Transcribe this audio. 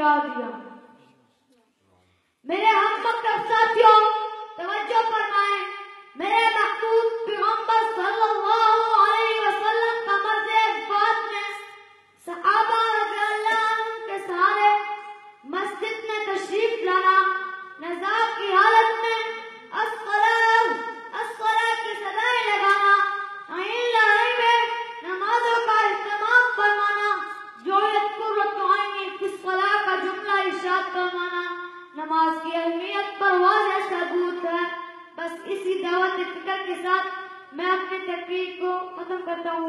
लगा दिया। मेरे हम मकतब साथियों तवज्जो फरमाएं, मेरे महबूब पैगंबर सल्लल्लाहु अलैहि वसल्लम का मर्ज़े बात में सहाबा रज़ियल्लाहु अन्हुम के सहारे मस्जिद में तशरीफ लाना, नज़ा की हालत में अस्सलाह की सदाएं लगाना, आइन लड़ाई में नमाजों का इत्माम फरमाना, जो यज़कुरुल्लाह का जुमला इरशाद फरमाना नमाज की अहमियत पर वाज़ेह सबूत है। बस इसी दावत फिक्र के साथ मैं अपनी तकरीर को खत्म करता हूँ।